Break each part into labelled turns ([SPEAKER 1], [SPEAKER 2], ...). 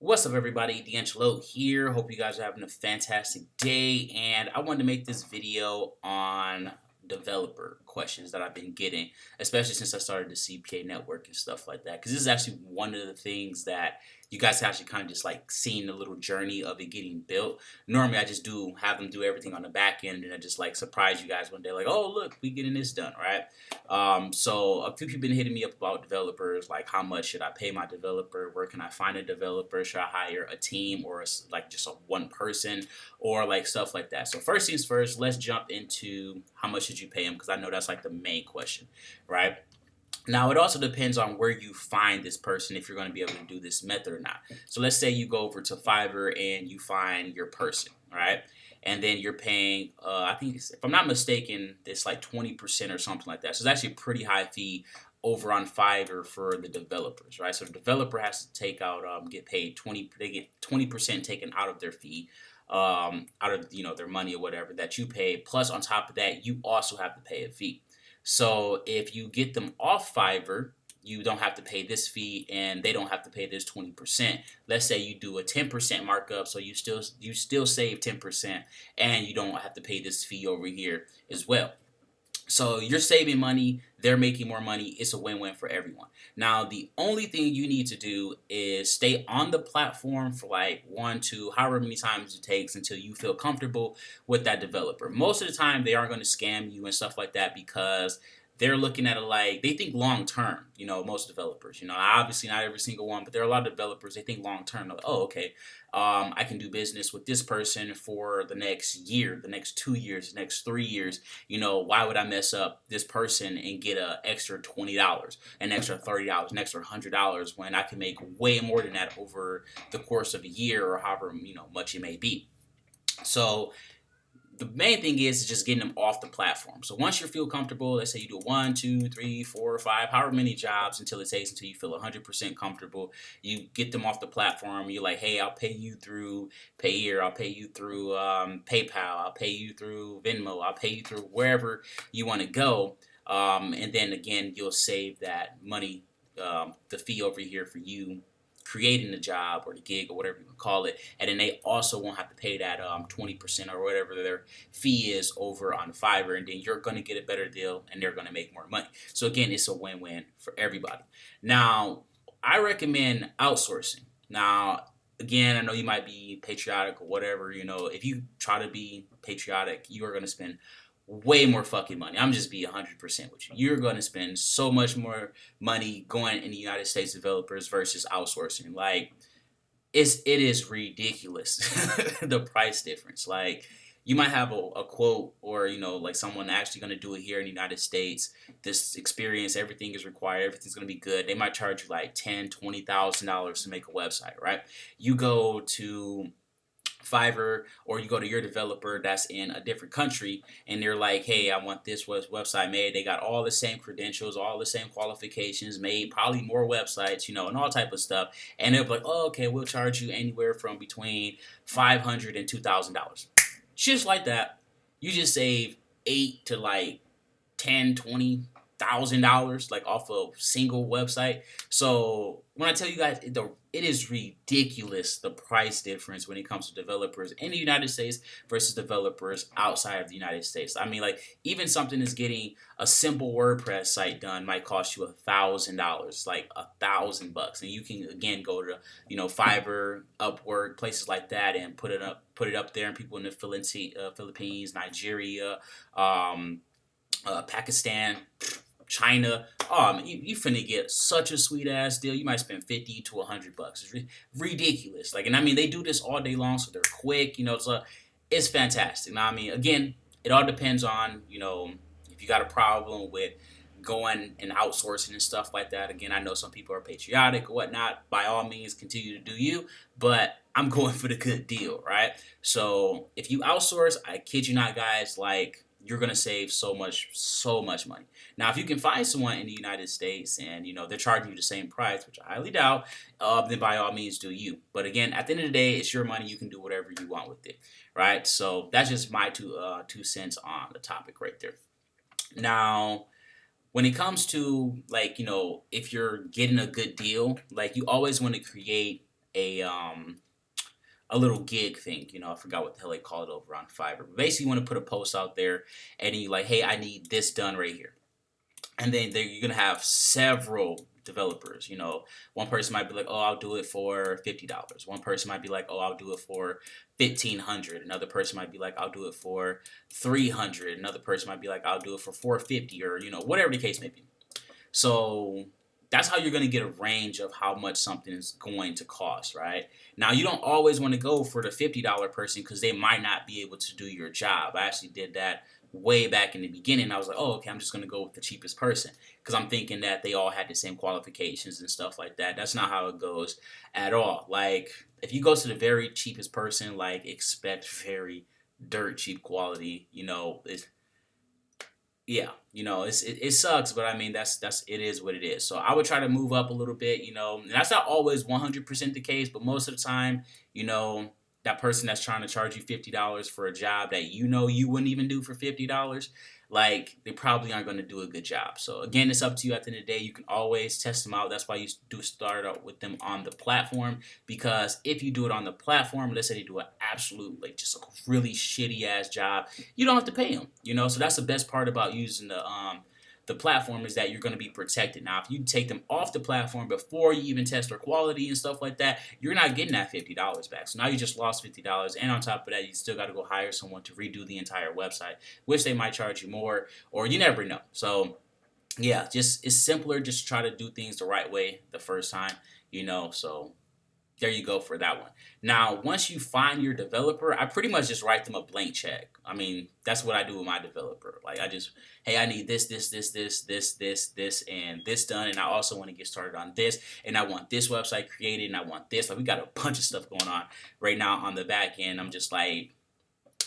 [SPEAKER 1] What's up, everybody? DeAngelo here. Hope you guys are having a fantastic day. And I wanted to make this video on developer questions that I've been getting, especially since I started the CPA network and stuff like that. Because this is actually one of the things that you guys actually kind of just like seeing the little journey of it getting built. Normally, I just do have them do everything on the back end, and I just like surprise you guys one day, like, oh, look, we getting this done, right? So a few people been hitting me up about developers, like how much should I pay my developer? Where can I find a developer? Should I hire a team or like just a one person or like stuff like that? So first things first, let's jump into how much should you pay them because I know that's like the main question, right? Now, it also depends on where you find this person if you're going to be able to do this method or not. So let's say you go over to Fiverr and you find your person, right? And then you're paying, I think, if I'm not mistaken, it's like 20% or something like that. So it's actually a pretty high fee over on Fiverr for the developers, right? So the developer has to take out, get paid 20, they get 20% taken out of their fee, out of, their money or whatever that you pay. Plus, on top of that, you also have to pay a fee. So if you get them off Fiverr, you don't have to pay this fee and they don't have to pay this 20%. Let's say you do a 10% markup, so you still save 10% and you don't have to pay this fee over here as well. So you're saving money, they're making more money. It's a win-win for everyone. Now, the only thing you need to do is stay on the platform for like one, two, however many times it takes until you feel comfortable with that developer. Most of the time, they aren't going to scam you and stuff like that because they're looking at it like they think long term. Most developers. Obviously not every single one, but there are a lot of developers. They think long term. Like, oh, okay, I can do business with this person for the next year, the next 2 years, the next 3 years. Why would I mess up this person and get an extra $20, an extra $30, an extra $100 when I can make way more than that over the course of a year or however much it may be. So the main thing is just getting them off the platform. So once you feel comfortable, let's say you do 1, 2, 3, 4, 5, however many jobs until it takes until you feel 100% comfortable. You get them off the platform. You're like, hey, I'll pay you through Payeer. I'll pay you through PayPal. I'll pay you through Venmo. I'll pay you through wherever you want to go. And then again, you'll save that money, the fee over here for you creating the job or the gig or whatever you want to call it, and then they also won't have to pay that 20% or whatever their fee is over on Fiverr, and then you're going to get a better deal and they're going to make more money. So again, it's a win-win for everybody. Now, I recommend outsourcing. Now, again, I know you might be patriotic or whatever. If you try to be patriotic, you are going to spend way more fucking money. I'm just be 100% with you. You're going to spend so much more money going in the United States developers versus outsourcing. Like, it is ridiculous the price difference. Like, you might have a quote or like someone actually going to do it here in the United States. This experience, everything is required, everything's going to be good. They might charge you like $10,000, $20,000 to make a website, right? You go to Fiverr or you go to your developer that's in a different country and they're like, hey, I want this website made. They got all the same credentials, all the same qualifications, made probably more websites, and all type of stuff. And they're like, oh, okay, we'll charge you anywhere from between $500 and $2,000. Just like that, you just save eight to like 10, $20,000 like off a single website. So when I tell you guys, it is ridiculous the price difference when it comes to developers in the United States versus developers outside of the United States. I mean, like even something is getting a simple WordPress site done might cost you $1,000, like $1,000, and you can again go to Fiverr, Upwork, places like that, and put it up there, and people in the Philippines, Nigeria, Pakistan, China. You finna get such a sweet ass deal. You might spend $50 to $100. It's ridiculous. Like, and I mean, they do this all day long, so they're quick. It's fantastic. Now, I mean, again, it all depends on if you got a problem with going and outsourcing and stuff like that. Again, I know some people are patriotic or whatnot. By all means, continue to do you, but I'm going for the good deal, right? So if you outsource, I kid you not, guys, like you're gonna save so much money. Now, if you can find someone in the United States and they're charging you the same price, which I highly doubt, then by all means do you. But again, at the end of the day, it's your money. You can do whatever you want with it, right? So that's just my two cents on the topic right there. Now, when it comes to like if you're getting a good deal, like you always want to create a little gig thing. I forgot what the hell they call it over on Fiverr. But basically, you want to put a post out there, and you like, hey, I need this done right here. And then you're gonna have several developers. One person might be like, oh, I'll do it for $50. One person might be like, oh, I'll do it for 1,500. Another person might be like, I'll do it for 300. Another person might be like, I'll do it for 450, or whatever the case may be. So that's how you're going to get a range of how much something is going to cost, right? Now, you don't always want to go for the $50 person because they might not be able to do your job. I actually did that way back in the beginning. I was like, oh, okay, I'm just going to go with the cheapest person because I'm thinking that they all had the same qualifications and stuff like that. That's not how it goes at all. Like, if you go to the very cheapest person, like, expect very dirt cheap quality. It sucks, but I mean that's it is what it is. So I would try to move up a little bit, and that's not always 100% the case, but most of the time, that person that's trying to charge you $50 for a job that you wouldn't even do for $50, like they probably aren't going to do a good job. So again, it's up to you at the end of the day. You can always test them out. That's why you do start out with them on the platform, because if you do it on the platform, let's say they do an absolute just a really shitty ass job, you don't have to pay them. So that's the best part about using the platform, is that you're going to be protected. Now, if you take them off the platform before you even test their quality and stuff like that, you're not getting that $50 back. So now you just lost $50, and on top of that, you still got to go hire someone to redo the entire website, which they might charge you more, or you never know. So yeah, it's simpler. Just try to do things the right way the first time, so there you go for that one. Now, once you find your developer, I pretty much just write them a blank check. I mean, that's what I do with my developer. Like, hey, I need this, and this done, and I also want to get started on this, and I want this website created, and I want this. Like, we got a bunch of stuff going on right now on the back end. I'm just like,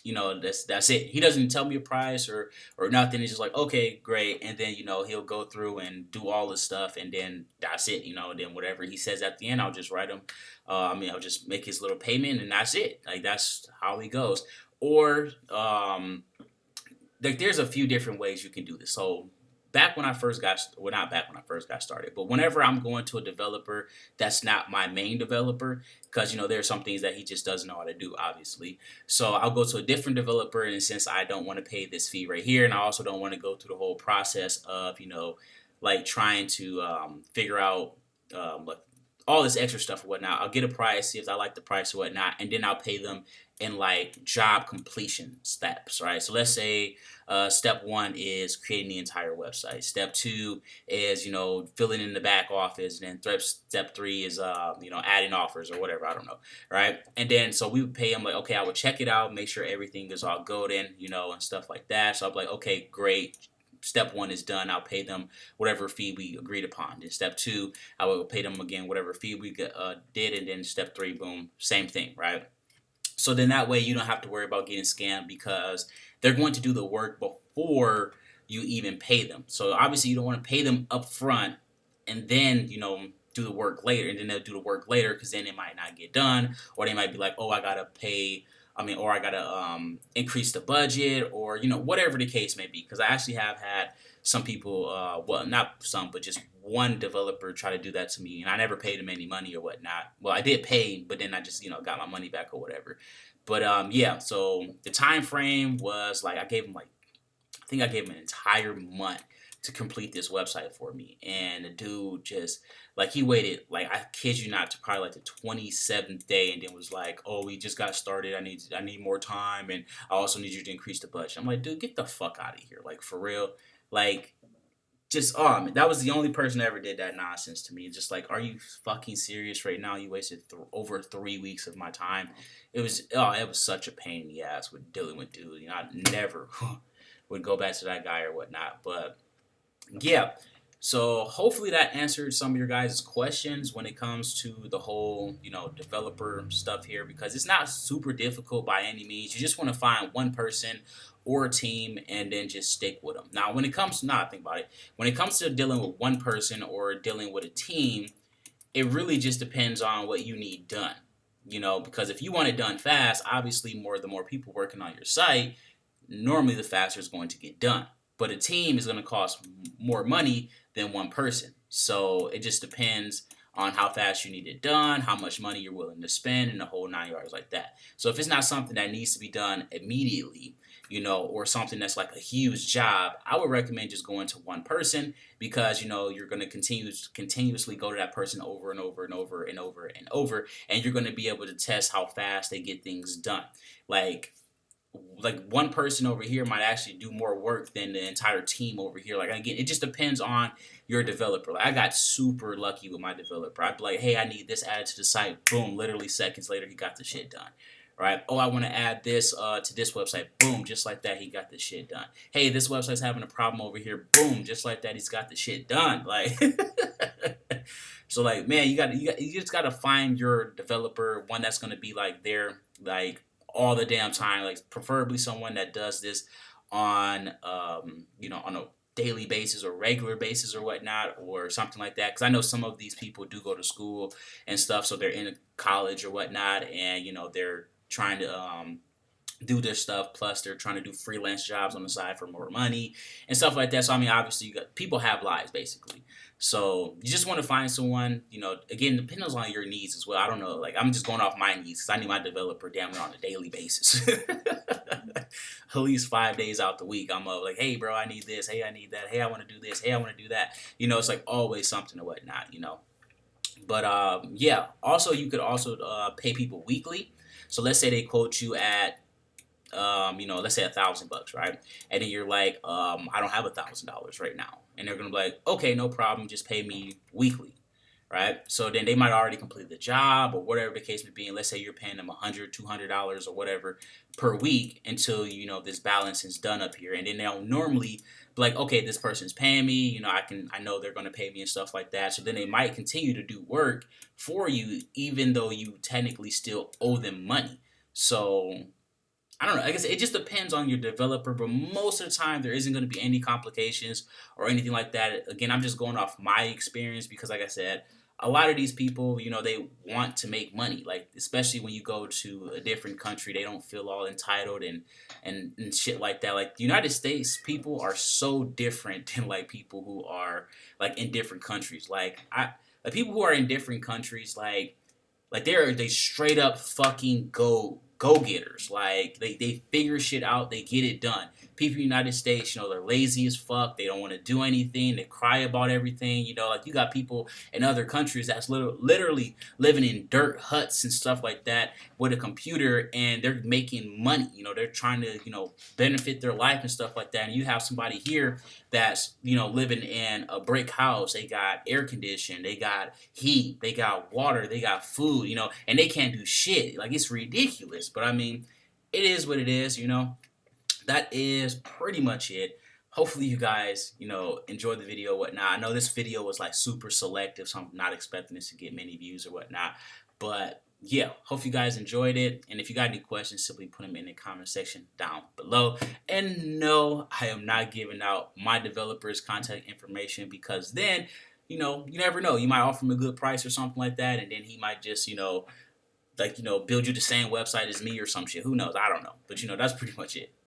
[SPEAKER 1] that's it. He doesn't tell me a price or nothing. He's just like, okay, great. And then, he'll go through and do all this stuff, and then that's it, and then whatever he says at the end, I'll just write him. I'll just make his little payment, and that's it. Like, that's how he goes. Or, there's a few different ways you can do this. So back when I first got, well, not back when I first got started, but whenever I'm going to a developer that's not my main developer, because, there are some things that he just doesn't know how to do, obviously. So I'll go to a different developer, and since I don't want to pay this fee right here, and I also don't want to go through the whole process of, like trying to figure out like all this extra stuff or whatnot, I'll get a price, see if I like the price or whatnot, and then I'll pay them in like job completion steps, right? So let's say step 1 is creating the entire website. Step 2 is, filling in the back office. And then step 3 is, adding offers or whatever. I don't know, right? And then so we would pay them like, okay, I would check it out, make sure everything is all golden, and stuff like that. So I'll be like, okay, great. Step 1 is done. I'll pay them whatever fee we agreed upon. Then step 2, I will pay them again whatever fee we did. And then step 3, boom, same thing, right? So then that way you don't have to worry about getting scammed, because they're going to do the work before you even pay them. So obviously you don't want to pay them up front and then, do the work later. And then they'll do the work later, because then it might not get done. Or they might be like, oh, I got to increase the budget, or, whatever the case may be. Because I actually have had some people, well, not some, but just one developer try to do that to me, and I never paid him any money or whatnot. Well, I did pay, but then I just, got my money back or whatever. But yeah, so the time frame was like, I think I gave him an entire month to complete this website for me. And the dude just, like, he waited, like, I kid you not, to probably like the 27th day, and then was like, oh, we just got started, I need more time, and I also need you to increase the budget. I'm like, dude, get the fuck out of here, like, for real. Like, just, oh, man, that was the only person that ever did that nonsense to me. Just like, are you fucking serious right now? You wasted over 3 weeks of my time. It was such a pain in the ass with dealing with dude. I never would go back to that guy or whatnot. But yeah, so hopefully that answered some of your guys' questions when it comes to the whole, developer stuff here, because it's not super difficult by any means. You just want to find one person or a team and then just stick with them. Now, when it comes to, think about it, when it comes to dealing with one person or dealing with a team, it really just depends on what you need done. Because if you want it done fast, obviously the more people working on your site, normally the faster it's going to get done. But a team is going to cost more money than one person. So it just depends on how fast you need it done, how much money you're willing to spend, and the whole 9 yards like that. So if it's not something that needs to be done immediately, or something that's like a huge job, I would recommend just going to one person, because you're going to continuously go to that person over and over and over and over and over, and you're going to be able to test how fast they get things done. Like one person over here might actually do more work than the entire team over here. Like, again, it just depends on your developer. Like, I got super lucky with my developer. I'd be like, hey, I need this added to the site. Boom, literally seconds later, he got the shit done. Right? Oh, I want to add this to this website. Boom, just like that, he got the shit done. Hey, this website's having a problem over here. Boom, just like that, he's got the shit done. Like, so like, man, you just gotta find your developer, one that's gonna be like there, like all the damn time, like preferably someone that does this on on a daily basis or regular basis or whatnot, or something like that, because I know some of these people do go to school and stuff, so they're in college or whatnot, and they're trying to do their stuff, plus they're trying to do freelance jobs on the side for more money and stuff like that. So I mean, obviously people have lives, basically. So you just want to find someone, again, depends on your needs as well. I don't know, like, I'm just going off my needs, because I need my developer damn near on a daily basis. At least 5 days out the week, I'm like, hey bro, I need this, hey I need that, hey I want to do this, hey I want to do that. It's like always something or whatnot. But yeah, also you could also pay people weekly. So let's say they quote you at let's say $1,000, right? And then you're like, I don't have $1,000 right now. And they're gonna be like, okay, no problem, just pay me weekly, right? So then they might already complete the job or whatever the case may be. And let's say you're paying them $100, $200 or whatever per week until this balance is done up here. And then they'll normally be like, okay, this person's paying me. I know they're gonna pay me and stuff like that. So then they might continue to do work for you, even though you technically still owe them money. So I don't know. I guess it just depends on your developer, but most of the time there isn't going to be any complications or anything like that. Again, I'm just going off my experience, because, like I said, a lot of these people, they want to make money. Like, especially when you go to a different country, they don't feel all entitled and shit like that. Like, the United States people are so different than like people who are like in different countries. Like people who are in different countries, like they straight up fucking go-getters. Like they figure shit out, they get it done. People in the United States, they're lazy as fuck. They don't want to do anything. They cry about everything. Like, you got people in other countries that's literally living in dirt huts and stuff like that with a computer, and they're making money. They're trying to benefit their life and stuff like that. And you have somebody here that's living in a brick house. They got air conditioning, they got heat, they got water, they got food, and they can't do shit. Like, it's ridiculous. But I mean, it is what it is. That is pretty much it. Hopefully you guys enjoyed the video, whatnot. I know this video was like super selective, so I'm not expecting this to get many views or whatnot, but yeah, hope you guys enjoyed it. And if you got any questions, simply put them in the comment section down below. And no, I am not giving out my developer's contact information, because then, you never know. You might offer him a good price or something like that, and then he might just, build you the same website as me or some shit. Who knows? I don't know. But, that's pretty much it.